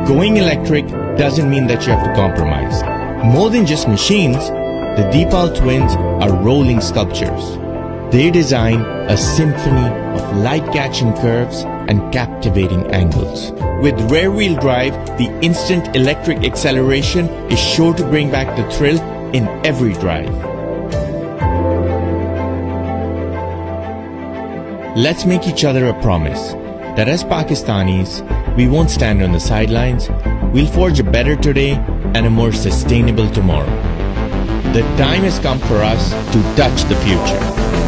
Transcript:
Going electric doesn't mean that you have to compromise. More than just machines, the DEEPAL twins are rolling sculptures. They design a symphony of light-catching curves and captivating angles. With rear-wheel drive, the instant electric acceleration is sure to bring back the thrill in every drive. Let's make each other a promise that as Pakistanis, we won't stand on the sidelines. We'll forge a better today and a more sustainable tomorrow. The time has come for us to touch the future.